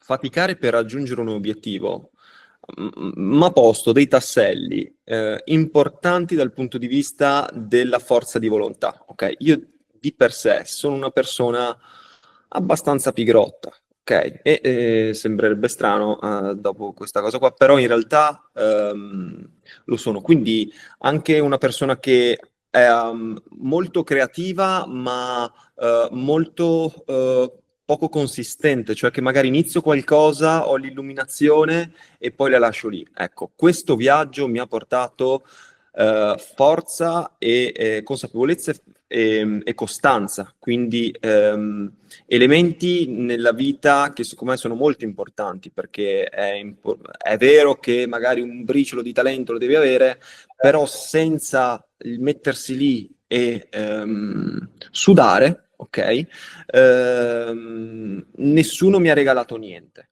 faticare per raggiungere un obiettivo, ma posto dei tasselli importanti dal punto di vista della forza di volontà. Ok? Io di per sé sono una persona abbastanza pigrotta. Ok, sembrerebbe strano dopo questa cosa qua, però in realtà lo sono. Quindi anche una persona che è molto creativa, ma molto poco consistente, cioè che magari inizio qualcosa, ho l'illuminazione e poi la lascio lì. Ecco, questo viaggio mi ha portato forza e consapevolezza e costanza, quindi elementi nella vita che secondo me sono molto importanti, perché è vero che magari un briciolo di talento lo devi avere, però senza il mettersi lì e sudare, ok? Nessuno mi ha regalato niente.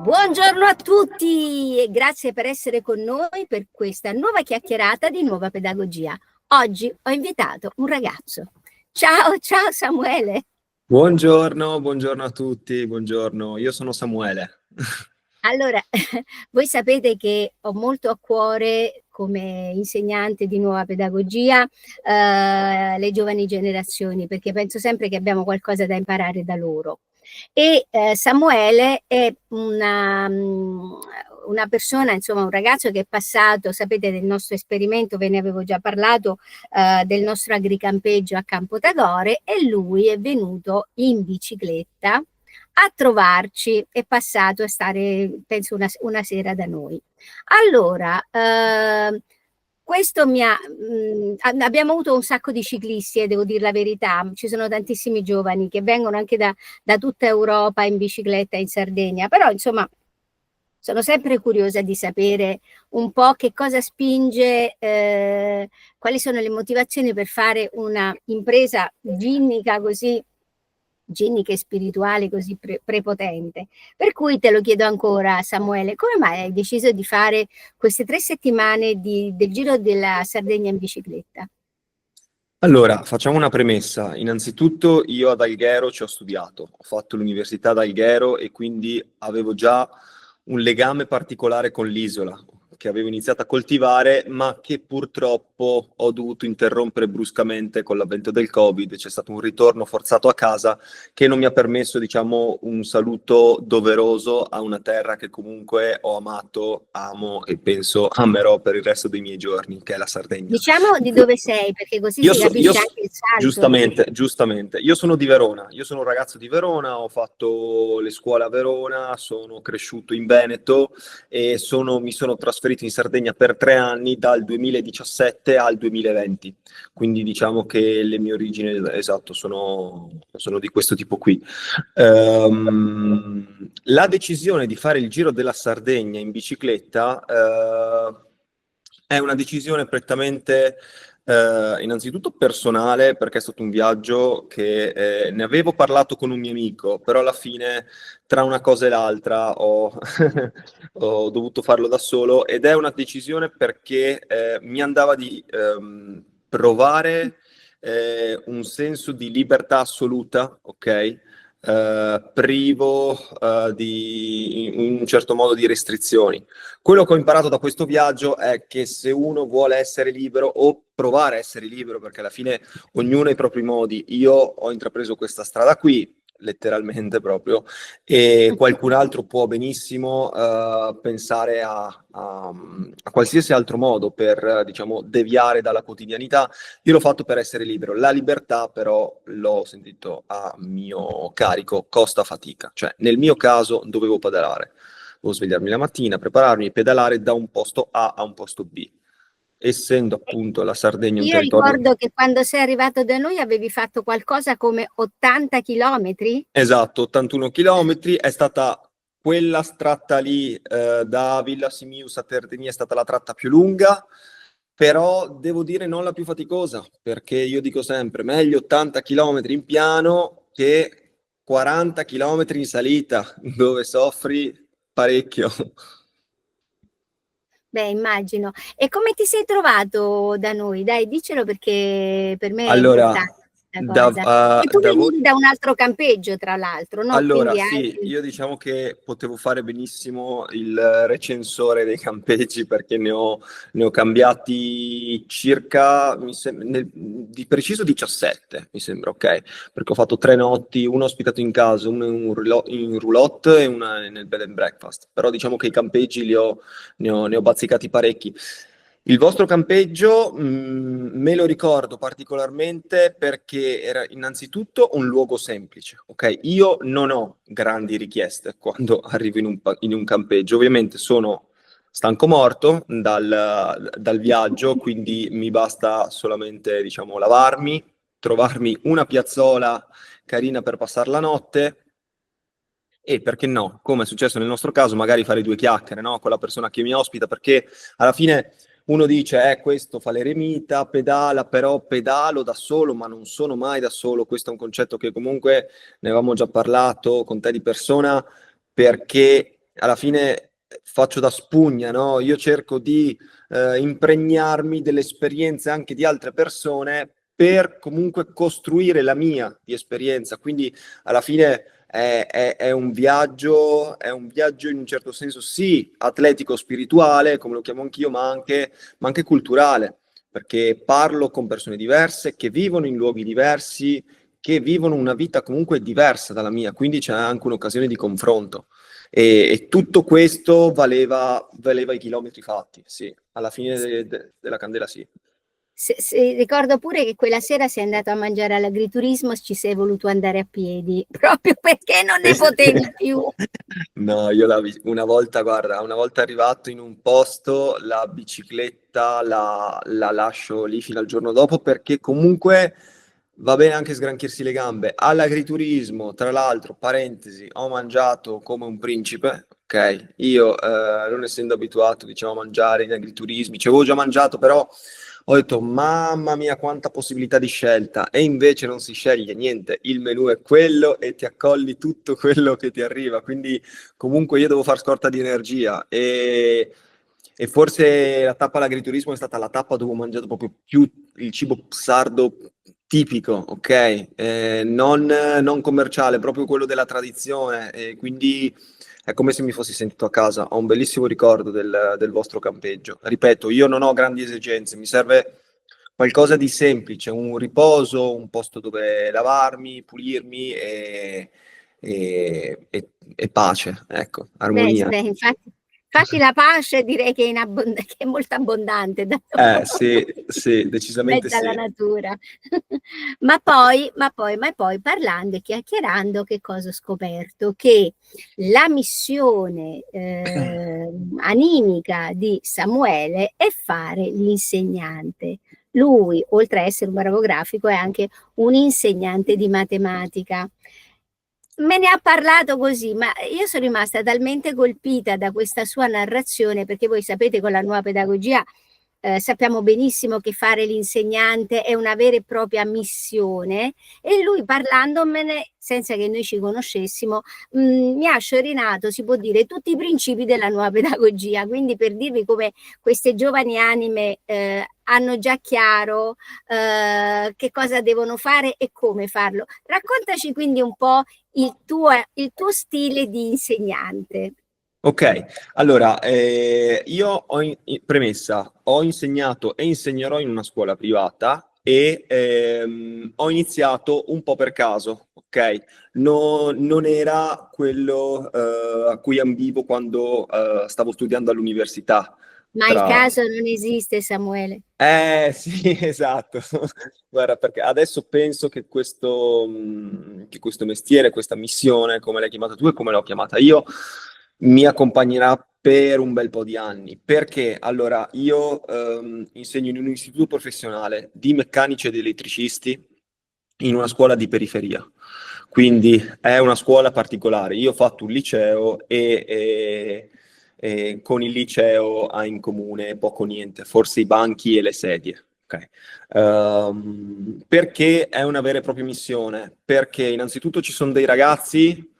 Buongiorno a tutti e grazie per essere con noi per questa nuova chiacchierata di Nuova Pedagogia. Oggi ho invitato un ragazzo. Ciao Samuele. Buongiorno a tutti, buongiorno. Io sono Samuele. Allora, voi sapete che ho molto a cuore come insegnante di Nuova Pedagogia le giovani generazioni, perché penso sempre che abbiamo qualcosa da imparare da loro. E Samuele è una persona, insomma un ragazzo che è passato, sapete del nostro esperimento, ve ne avevo già parlato, del nostro agricampeggio a Campo Tagore, e lui è venuto in bicicletta a trovarci, è passato a stare penso una sera da noi. Allora, questo abbiamo avuto un sacco di ciclisti, devo dire la verità, ci sono tantissimi giovani che vengono anche da tutta Europa in bicicletta in Sardegna, però insomma sono sempre curiosa di sapere un po' che cosa spinge, quali sono le motivazioni per fare una impresa ginnica e spirituale così prepotente. Per cui te lo chiedo ancora, Samuele, come mai hai deciso di fare queste 3 settimane del Giro della Sardegna in bicicletta? Allora, facciamo una premessa. Innanzitutto io ad Alghero ci ho studiato, ho fatto l'università ad Alghero e quindi avevo già un legame particolare con l'isola, che avevo iniziato a coltivare, ma che purtroppo ho dovuto interrompere bruscamente con l'avvento del Covid. C'è stato un ritorno forzato a casa che non mi ha permesso, diciamo, un saluto doveroso a una terra che comunque ho amato, amo e penso amerò per il resto dei miei giorni, che è la Sardegna. Diciamo di dove sei, perché così si capisce anche il salto. Giustamente. Io sono di Verona, io sono un ragazzo di Verona, ho fatto le scuole a Verona, sono cresciuto in Veneto e mi sono trasferito in Sardegna per 3 anni, dal 2017 al 2020. Quindi diciamo che le mie origini, esatto, sono di questo tipo qui. La decisione di fare il Giro della Sardegna in bicicletta è una decisione prettamente innanzitutto personale, perché è stato un viaggio che ne avevo parlato con un mio amico, però alla fine tra una cosa e l'altra ho dovuto farlo da solo, ed è una decisione perché mi andava di provare un senso di libertà assoluta, ok? Privo in un certo modo di restrizioni. Quello che ho imparato da questo viaggio è che se uno vuole essere libero o provare a essere libero, perché alla fine ognuno ha i propri modi, io ho intrapreso questa strada qui, letteralmente proprio, e qualcun altro può benissimo pensare a qualsiasi altro modo per, diciamo, deviare dalla quotidianità. Io l'ho fatto per essere libero. La libertà però, l'ho sentito a mio carico, costa fatica. Cioè, nel mio caso dovevo pedalare. Dovevo svegliarmi la mattina, prepararmi e pedalare da un posto A a un posto B. Essendo appunto la Sardegna un Io territorio... ricordo che quando sei arrivato da noi avevi fatto qualcosa come 80 chilometri? Esatto, 81 chilometri. È stata quella tratta lì da Villa Simius a Tertenia, è stata la tratta più lunga, però devo dire non la più faticosa, perché io dico sempre meglio 80 chilometri in piano che 40 km in salita, dove soffri parecchio. Beh, immagino. E come ti sei trovato da noi? Dai, dicelo perché per me è Allora, importante questa cosa. E tu da voi. venivi da un altro campeggio, tra l'altro, no? Allora, Quindi sì, hai... io diciamo che potevo fare benissimo il recensore dei campeggi perché ne ho cambiati circa, di preciso 17, mi sembra, ok? Perché ho fatto 3 notti, una ospitato in casa, una in roulotte e una nel bed and breakfast. Però diciamo che i campeggi ne ho bazzicati parecchi. Il vostro campeggio, me lo ricordo particolarmente perché era innanzitutto un luogo semplice, ok? Io non ho grandi richieste quando arrivo in un campeggio, ovviamente sono stanco morto dal viaggio, quindi mi basta solamente, diciamo, lavarmi, trovarmi una piazzola carina per passare la notte e perché no, come è successo nel nostro caso, magari fare due chiacchiere, no? Con la persona che mi ospita, perché alla fine uno dice, questo fa l'eremita, pedala, però pedalo da solo, ma non sono mai da solo. Questo è un concetto che comunque ne avevamo già parlato con te di persona, perché alla fine faccio da spugna, no? Io cerco di impregnarmi delle esperienze anche di altre persone per comunque costruire la mia di esperienza. Quindi alla fine è un viaggio in un certo senso, sì, atletico, spirituale, come lo chiamo anch'io, ma anche culturale, perché parlo con persone diverse, che vivono in luoghi diversi, che vivono una vita comunque diversa dalla mia, quindi c'è anche un'occasione di confronto. E tutto questo valeva i chilometri fatti, sì, alla fine della candela sì. Ricordo pure che quella sera sei andato a mangiare all'agriturismo, ci sei voluto andare a piedi, proprio perché non ne potevi più. No, io una volta, guarda, una volta arrivato in un posto, la bicicletta la lascio lì fino al giorno dopo perché comunque va bene anche sgranchirsi le gambe. All'agriturismo, tra l'altro, parentesi, ho mangiato come un principe, ok? Io, non essendo abituato, diciamo, a mangiare in agriturismi, ci avevo già mangiato, però ho detto, mamma mia, quanta possibilità di scelta. E invece non si sceglie niente, il menù è quello e ti accolli tutto quello che ti arriva. Quindi comunque io devo far scorta di energia e forse la tappa all'agriturismo è stata la tappa dove ho mangiato proprio più il cibo sardo tipico, ok? Non commerciale, proprio quello della tradizione. E quindi è come se mi fossi sentito a casa. Ho un bellissimo ricordo del vostro campeggio. Ripeto, io non ho grandi esigenze, mi serve qualcosa di semplice, un riposo, un posto dove lavarmi, pulirmi e pace, ecco, Beh, armonia. beh, infatti la pace direi che che è molto abbondante da Sì, sì, in decisamente mezzo alla sì. natura. Ma poi parlando e chiacchierando, che cosa ho scoperto? Che la missione animica di Samuele è fare l'insegnante. Lui, oltre a essere un bravo grafico, è anche un insegnante di matematica. Me ne ha parlato così, ma io sono rimasta talmente colpita da questa sua narrazione, perché voi sapete con la nuova pedagogia sappiamo benissimo che fare l'insegnante è una vera e propria missione e lui parlandomene, senza che noi ci conoscessimo, mi ha sciorinato, si può dire, tutti i principi della nuova pedagogia, quindi per dirvi come queste giovani anime hanno già chiaro che cosa devono fare e come farlo. Raccontaci quindi un po' il tuo stile di insegnante. Ok, allora, io premessa, ho insegnato e insegnerò in una scuola privata e ho iniziato un po' per caso, ok? Non era quello a cui ambivo quando stavo studiando all'università. Ma il Tra... caso non esiste, Samuele. Sì, esatto. Guarda, perché adesso penso che questo mestiere, questa missione, come l'hai chiamata tu e come l'ho chiamata io, mi accompagnerà per un bel po' di anni. Perché? Allora, io insegno in un istituto professionale di meccanici ed elettricisti in una scuola di periferia. Quindi è una scuola particolare. Io ho fatto un liceo e con il liceo ha in comune poco o niente, forse i banchi e le sedie, Ok. Perché è una vera e propria missione? Perché innanzitutto ci sono dei ragazzi,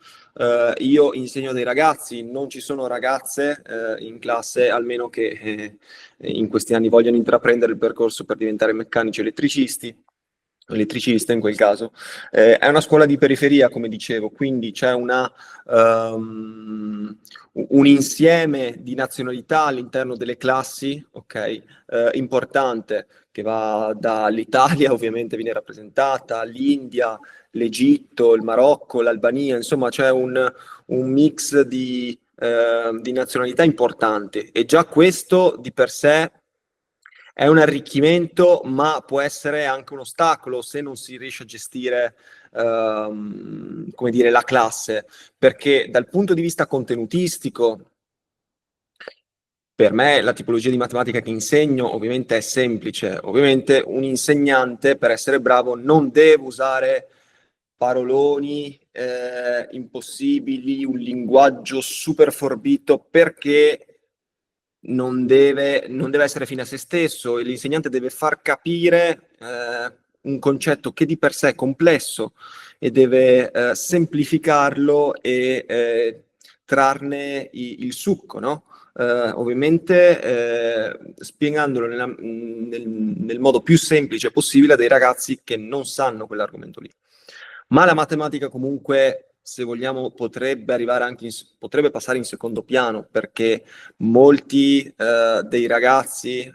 io insegno a dei ragazzi, non ci sono ragazze in classe, almeno che in questi anni vogliano intraprendere il percorso per diventare meccanici elettricisti, elettricista in quel caso. È una scuola di periferia, come dicevo, quindi c'è un insieme di nazionalità all'interno delle classi, ok, importante, che va dall'Italia, ovviamente viene rappresentata, l'India, l'Egitto, il Marocco, l'Albania, insomma c'è un mix di nazionalità importante e già questo di per sé è un arricchimento, ma può essere anche un ostacolo se non si riesce a gestire, come dire, la classe, perché dal punto di vista contenutistico, per me la tipologia di matematica che insegno ovviamente è semplice. Ovviamente un insegnante per essere bravo non deve usare paroloni impossibili, un linguaggio super forbito, perché non deve essere fine a se stesso e l'insegnante deve far capire un concetto che di per sé è complesso e deve semplificarlo e trarne il succo, no? Ovviamente spiegandolo nel modo più semplice possibile a dei ragazzi che non sanno quell'argomento lì. Ma la matematica comunque, se vogliamo, potrebbe arrivare anche potrebbe passare in secondo piano, perché molti dei ragazzi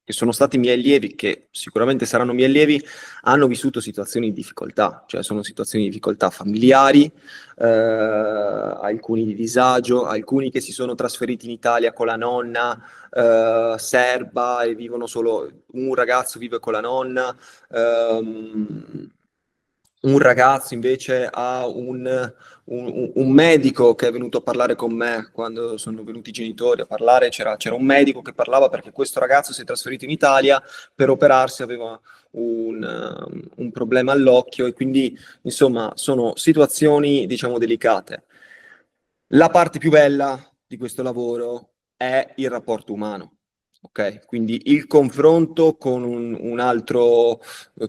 che sono stati miei allievi, che sicuramente saranno miei allievi, hanno vissuto situazioni di difficoltà, cioè sono situazioni di difficoltà familiari, alcuni di disagio, alcuni che si sono trasferiti in Italia con la nonna serba e vivono solo, un ragazzo vive con la nonna, un ragazzo invece ha un medico che è venuto a parlare con me quando sono venuti i genitori a parlare, c'era un medico che parlava perché questo ragazzo si è trasferito in Italia per operarsi, aveva un problema all'occhio e quindi insomma sono situazioni diciamo delicate. La parte più bella di questo lavoro è il rapporto umano, ok? Quindi il confronto con un altro,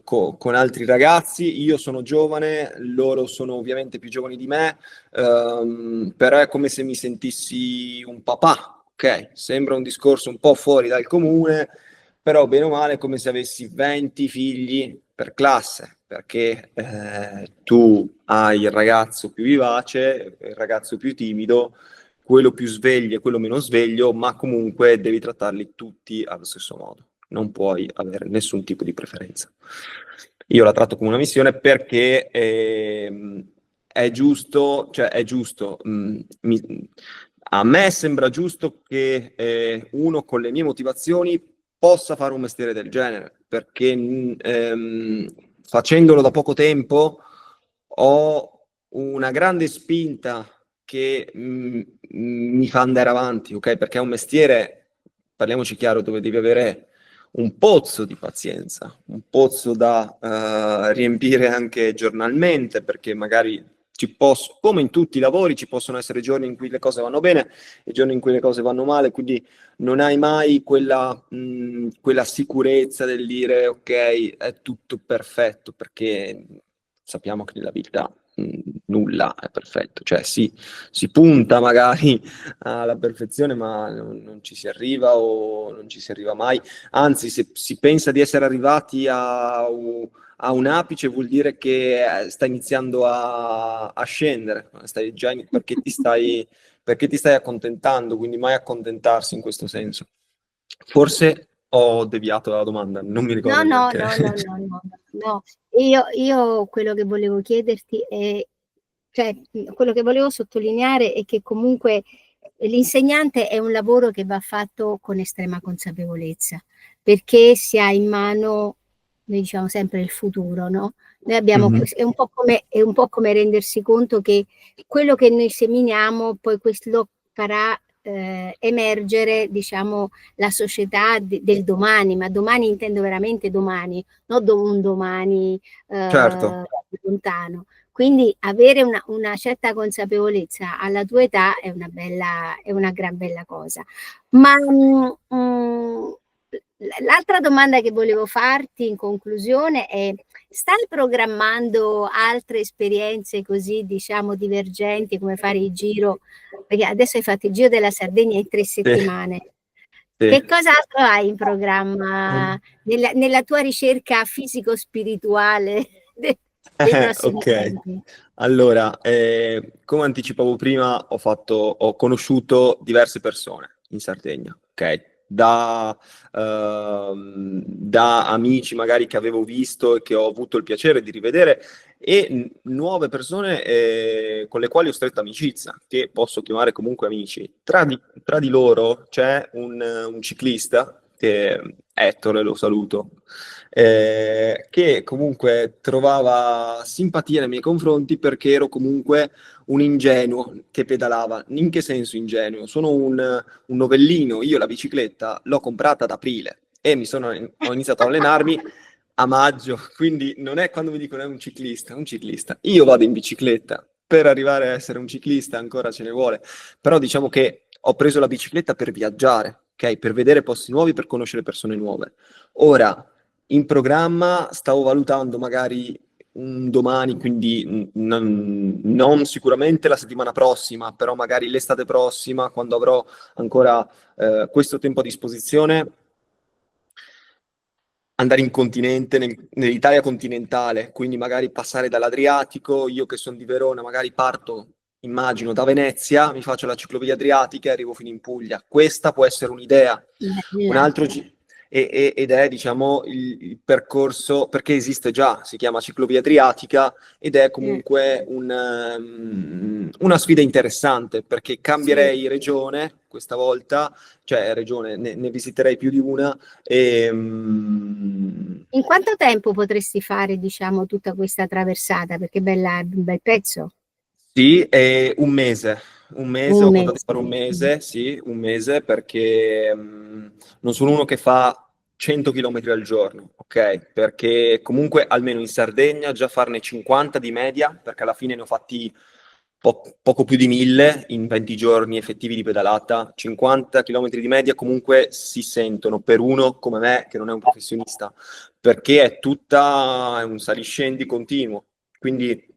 con altri ragazzi. Io sono giovane, loro sono ovviamente più giovani di me, però è come se mi sentissi un papà, ok? Sembra un discorso un po' fuori dal comune, però bene o male è come se avessi 20 figli per classe, perché tu hai il ragazzo più vivace, il ragazzo più timido, quello più sveglio e quello meno sveglio, ma comunque devi trattarli tutti allo stesso modo, non puoi avere nessun tipo di preferenza. Io la tratto come una missione perché è giusto, cioè è giusto, a me sembra giusto che uno con le mie motivazioni possa fare un mestiere del genere, perché facendolo da poco tempo ho una grande spinta che mi fa andare avanti, ok? Perché è un mestiere, parliamoci chiaro, dove devi avere un pozzo di pazienza, un pozzo da riempire anche giornalmente, perché magari come in tutti i lavori, ci possono essere giorni in cui le cose vanno bene e giorni in cui le cose vanno male, quindi non hai mai quella sicurezza del dire ok, è tutto perfetto, perché sappiamo che nella vita nulla è perfetto, cioè si punta magari alla perfezione, ma non ci si arriva o non ci si arriva mai. Anzi, se si pensa di essere arrivati a un apice, vuol dire che sta iniziando a scendere, perché ti stai accontentando, quindi mai accontentarsi in questo senso. Forse ho deviato dalla domanda, non mi No, ricordo no, neanche. no, no, no, no, no. Io quello che volevo chiederti è, cioè, quello che volevo sottolineare è che comunque l'insegnante è un lavoro che va fatto con estrema consapevolezza, perché si ha in mano, noi diciamo sempre, il futuro, no? Noi abbiamo, Mhm. è un po' come rendersi conto che quello che noi seminiamo poi questo lo farà emergere, diciamo, la società del domani, ma domani intendo veramente domani, non un domani Certo. lontano. Quindi avere una certa consapevolezza alla tua età è una gran bella cosa. Ma L'altra domanda che volevo farti in conclusione è: stai programmando altre esperienze così, diciamo, divergenti, come fare il giro? Perché adesso hai fatto il giro della Sardegna in 3 Sì, settimane. sì. Che cos'altro hai in programma nella tua ricerca fisico-spirituale dei prossimi Ok, tempi? allora, come anticipavo prima, ho conosciuto diverse persone in Sardegna, ok? Da amici magari che avevo visto e che ho avuto il piacere di rivedere e nuove persone con le quali ho stretto amicizia, che posso chiamare comunque amici. Tra di loro c'è un ciclista, che è Ettore, lo saluto, che comunque trovava simpatia nei miei confronti perché ero comunque un ingenuo che pedalava. In che senso ingenuo? Sono un novellino, io la bicicletta l'ho comprata ad aprile e ho iniziato a allenarmi a maggio, quindi non è quando mi dicono è un ciclista. Io vado in bicicletta, per arrivare a essere un ciclista ancora ce ne vuole, però diciamo che ho preso la bicicletta per viaggiare, ok? Per vedere posti nuovi, per conoscere persone nuove. Ora, in programma stavo valutando magari un domani, quindi non sicuramente la settimana prossima, però magari l'estate prossima, quando avrò ancora questo tempo a disposizione, andare in continente, nell'Italia continentale, quindi magari passare dall'Adriatico, io che sono di Verona, magari parto, immagino, da Venezia, mi faccio la ciclovia adriatica e arrivo fino in Puglia. Questa può essere un'idea. Un Bella. altro ed è, diciamo, il percorso, perché esiste già, si chiama ciclovia adriatica ed è comunque una sfida interessante, perché Sì. cambierei regione questa volta, cioè regione, ne visiterei più di una e, In quanto tempo potresti fare, diciamo, tutta questa traversata? Perché è bella, è un bel pezzo. sì, è un mese, Un ho contato di mese. fare un mese, sì, un mese, perché non sono uno che fa 100 km al giorno, ok? Perché comunque almeno in Sardegna già farne 50 di media, perché alla fine ne ho fatti poco più di 1000 in 20 giorni effettivi di pedalata, 50 km di media comunque si sentono per uno come me che non è un professionista, perché è un saliscendi continuo, quindi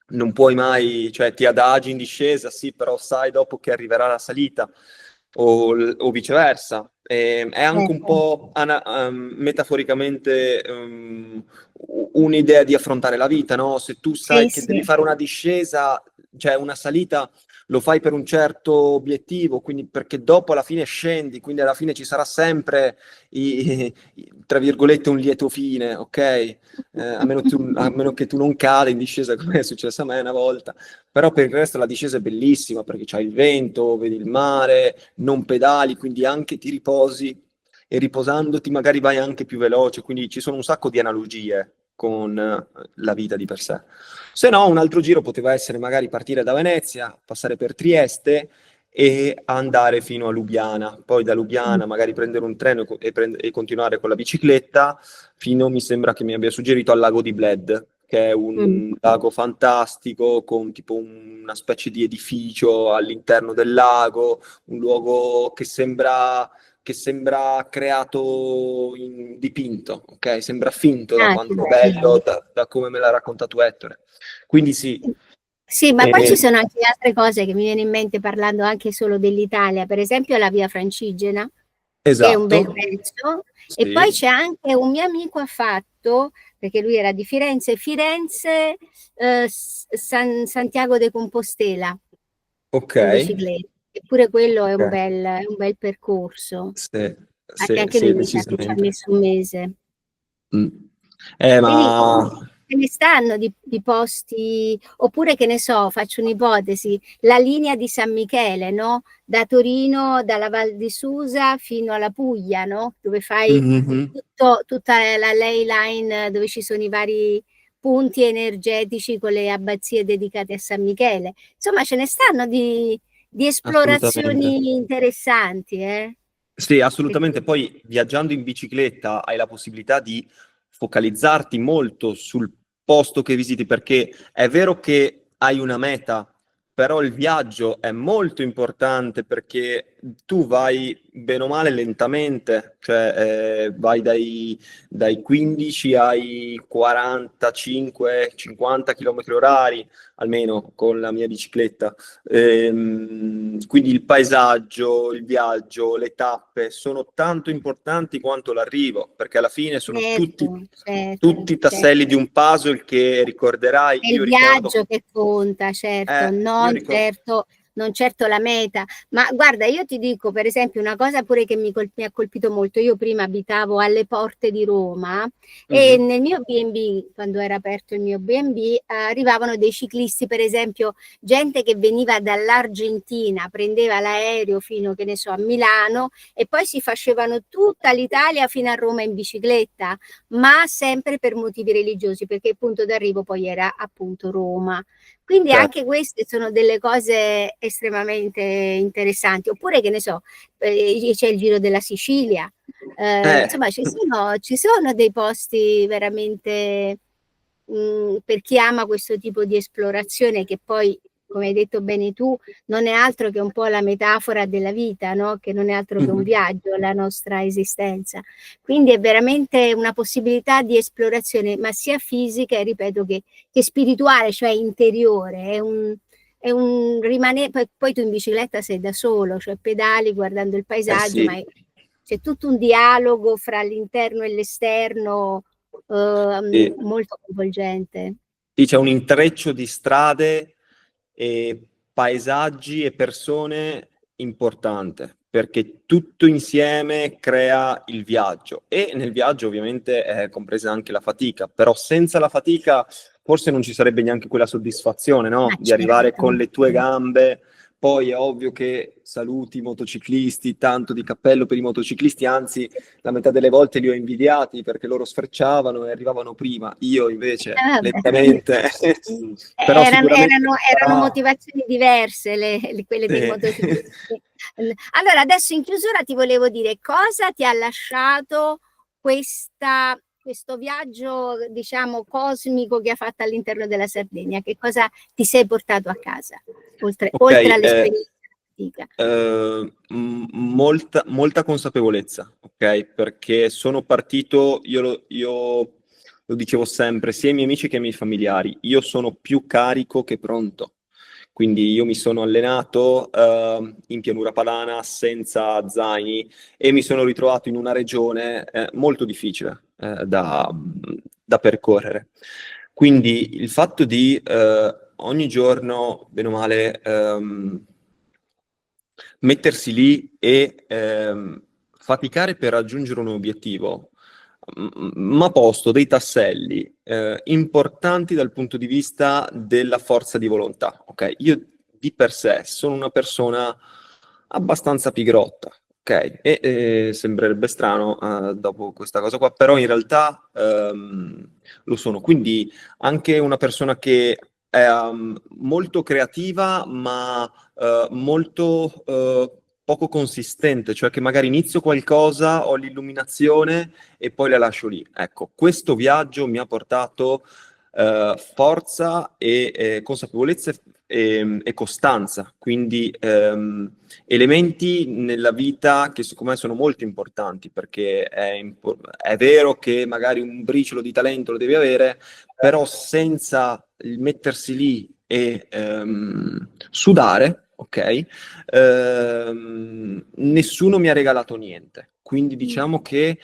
non puoi mai, cioè ti adagi in discesa, sì, però sai dopo che arriverà la salita o viceversa. È anche un Certo. po' metaforicamente un'idea di affrontare la vita, no? Se tu sai Sì, che devi sì. fare una discesa, cioè una salita, lo fai per un certo obiettivo, quindi perché dopo alla fine scendi, quindi alla fine ci sarà sempre, tra virgolette, un lieto fine, ok? A meno che tu non cada in discesa, come è successo a me una volta. Però per il resto la discesa è bellissima perché c'hai il vento, vedi il mare, non pedali, quindi anche ti riposi e riposandoti magari vai anche più veloce, quindi ci sono un sacco di analogie con la vita di per sé. Se no, un altro giro poteva essere magari partire da Venezia, passare per Trieste e andare fino a Lubiana, poi da Lubiana magari prendere un treno e continuare con la bicicletta fino, mi sembra che mi abbia suggerito, al lago di Bled, che è Mm. un lago fantastico con tipo una specie di edificio all'interno del lago, un luogo che sembra creato dipinto, ok? Sembra finto da Ah, che quanto è bello, bello. da come me l'ha raccontato Ettore. Quindi sì, Sì, ma poi ci eh, sono anche altre cose che mi viene in mente parlando anche solo dell'Italia, per esempio la Via Francigena, che è un bel esatto, pezzo, e poi sì, c'è anche un mio amico ha fatto, perché lui era di Firenze, Firenze, Santiago de Compostela ok, in bicicletta, eppure quello ok, è un bel percorso, sì, perché sì, anche lui sì, mi sa che ci ha decisamente. messo un mese. Mm. Quindi Ma ce ne stanno di posti, oppure che ne so, faccio un'ipotesi, la linea di San Michele, no? Da Torino, dalla Val di Susa fino alla Puglia, no? Dove fai Mhm. tutta la ley line dove ci sono i vari punti energetici con le abbazie dedicate a San Michele. Insomma, ce ne stanno di Assolutamente. esplorazioni interessanti, eh? Sì, Che- assolutamente. Poi viaggiando in bicicletta hai la possibilità di focalizzarti molto sul posto che visiti, perché è vero che hai una meta, però il viaggio è molto importante perché tu vai bene o male lentamente, cioè vai dai 15 ai 45, 50 km orari, almeno con la mia bicicletta. Quindi il paesaggio, il viaggio, le tappe sono tanto importanti quanto l'arrivo, perché alla fine sono Certo, certo, tutti tasselli certo. di un puzzle che ricorderai. È il viaggio che conta, certo, Io ricordo. non certo la meta. Ma guarda, io ti dico, per esempio, una cosa pure che mi ha colpito molto. Io prima abitavo alle porte di Roma e Mhm. nel mio B&B, quando era aperto il mio B&B, arrivavano dei ciclisti, per esempio, gente che veniva dall'Argentina, prendeva l'aereo fino, che ne so, a Milano e poi si facevano tutta l'Italia fino a Roma in bicicletta, ma sempre per motivi religiosi, perché il punto d'arrivo poi era appunto Roma. Quindi Certo. anche queste sono delle cose estremamente interessanti. Oppure, che ne so, c'è il Giro della Sicilia. Eh, Insomma, ci sono dei posti veramente per chi ama questo tipo di esplorazione che poi, come hai detto bene tu, non è altro che un po' la metafora della vita, no? Che non è altro che un mhm. viaggio, la nostra esistenza. Quindi è veramente una possibilità di esplorazione, ma sia fisica, e ripeto, che spirituale, cioè interiore. È un rimanere, poi tu in bicicletta sei da solo, cioè pedali guardando il Eh paesaggio, ma sì, c'è tutto un dialogo fra l'interno e l'esterno sì. molto coinvolgente. Sì, c'è un intreccio di strade e paesaggi e persone importante, perché tutto insieme crea il viaggio e nel viaggio ovviamente è compresa anche la fatica, però senza la fatica forse non ci sarebbe neanche quella soddisfazione, Ma no? Di arrivare certo. con le tue gambe. Poi è ovvio che saluti i motociclisti, tanto di cappello per i motociclisti, anzi la metà delle volte li ho invidiati perché loro sfrecciavano e arrivavano prima, io invece Vabbè. lentamente, però sicuramente Erano motivazioni diverse quelle dei eh, motociclisti. Allora, adesso in chiusura ti volevo dire cosa ti ha lasciato questo viaggio, diciamo, cosmico che ha fatto all'interno della Sardegna. Che cosa ti sei portato a casa, Ok, oltre all'esperienza pratica? molta consapevolezza, ok? Perché sono partito, io lo dicevo sempre, sia ai miei amici che ai miei familiari, io sono più carico che pronto. Quindi io mi sono allenato in pianura padana senza zaini e mi sono ritrovato in una regione molto difficile da percorrere. Quindi il fatto di ogni giorno, bene o male, mettersi lì e faticare per raggiungere un obiettivo, mi ha posto dei tasselli importanti dal punto di vista della forza di volontà. Ok? Io di per sé sono una persona abbastanza pigrotta. Ok, sembrerebbe strano dopo questa cosa qua, però in realtà lo sono. Quindi anche una persona che è molto creativa, ma molto poco consistente, cioè che magari inizio qualcosa, ho l'illuminazione e poi la lascio lì. Ecco, questo viaggio mi ha portato forza e consapevolezza e costanza, quindi elementi nella vita che secondo me sono molto importanti, perché è vero che magari un briciolo di talento lo devi avere, però senza il mettersi lì e sudare, ok? Nessuno mi ha regalato niente. Quindi diciamo che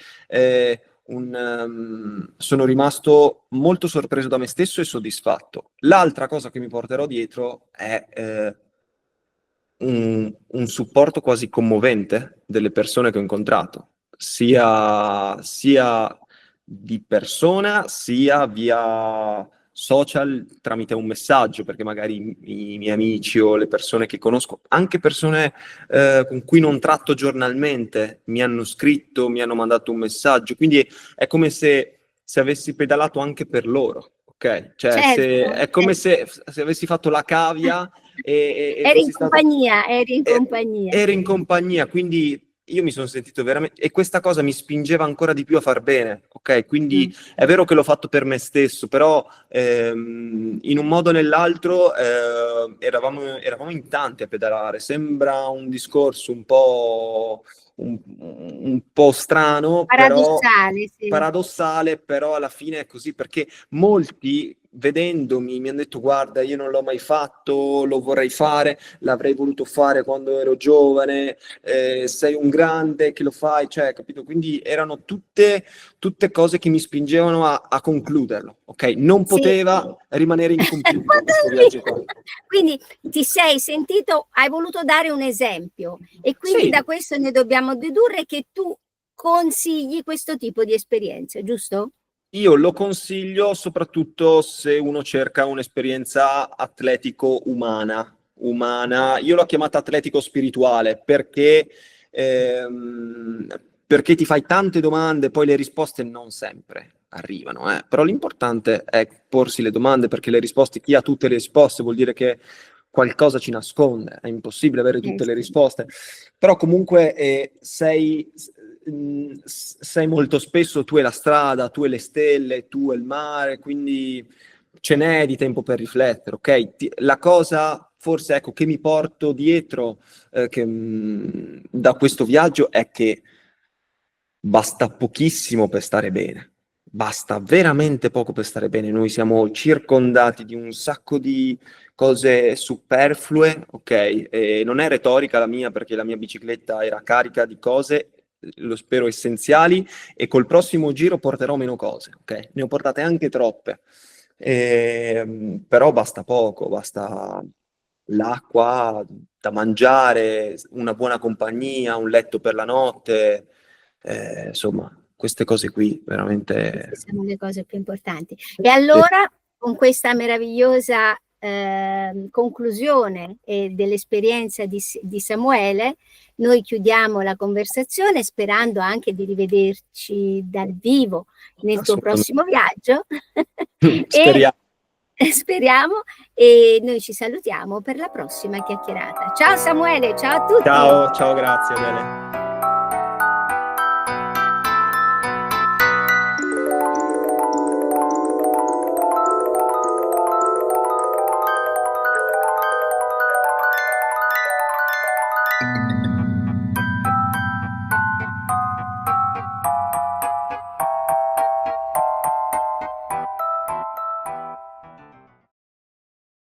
sono rimasto molto sorpreso da me stesso e soddisfatto. L'altra cosa che mi porterò dietro è un supporto quasi commovente delle persone che ho incontrato, sia di persona, sia via social tramite un messaggio, perché magari i miei amici o le persone che conosco, anche persone con cui non tratto giornalmente, mi hanno scritto, mi hanno mandato un messaggio, quindi è come se avessi pedalato anche per loro, ok? Cioè, Certo, è come se avessi fatto la cavia e eri in fossi stato compagnia, eri in e- compagnia. ero in compagnia, quindi io mi sono sentito veramente, e questa cosa mi spingeva ancora di più a far bene, ok? Quindi è vero che l'ho fatto per me stesso, però in un modo o nell'altro eravamo in tanti a pedalare. Sembra un discorso un po' strano, però Paradossale, sì. paradossale, però alla fine è così, perché molti vedendomi mi hanno detto: guarda, io non l'ho mai fatto, lo vorrei fare, l'avrei voluto fare quando ero giovane, sei un grande che lo fai, cioè, capito? Quindi erano tutte cose che mi spingevano a concluderlo, ok? Non Sì. poteva rimanere incompiuto questo viaggio qua. Quindi ti sei sentito, hai voluto dare un esempio e quindi Sì, da questo ne dobbiamo dedurre che tu consigli questo tipo di esperienze, giusto? io lo consiglio soprattutto se uno cerca un'esperienza atletico-umana. Umana. Io l'ho chiamata atletico-spirituale perché ti fai tante domande, poi le risposte non sempre arrivano. Però l'importante è porsi le domande, perché le risposte, chi ha tutte le risposte vuol dire che qualcosa ci nasconde, è impossibile avere tutte le Sì. risposte. Però comunque sei molto spesso tu e la strada, tu e le stelle, tu e il mare, quindi ce n'è di tempo per riflettere, ok? La cosa forse ecco che mi porto dietro da questo viaggio è che basta pochissimo per stare bene. Basta veramente poco per stare bene. Noi siamo circondati di un sacco di cose superflue, ok? E non è retorica la mia, perché la mia bicicletta era carica di cose, lo spero essenziali, e col prossimo giro porterò meno cose, ok? Ne ho portate anche troppe. Però basta poco, basta l'acqua da mangiare, una buona compagnia, un letto per la notte, insomma, queste cose qui Queste veramente. sono le cose più importanti. E allora, con questa meravigliosa conclusione dell'esperienza di Samuele, noi chiudiamo la conversazione sperando anche di rivederci dal vivo nel tuo Assolutamente. prossimo viaggio e Speriamo. speriamo, e noi ci salutiamo per la prossima chiacchierata. Ciao Samuele, ciao a tutti! Ciao, ciao, grazie Adele.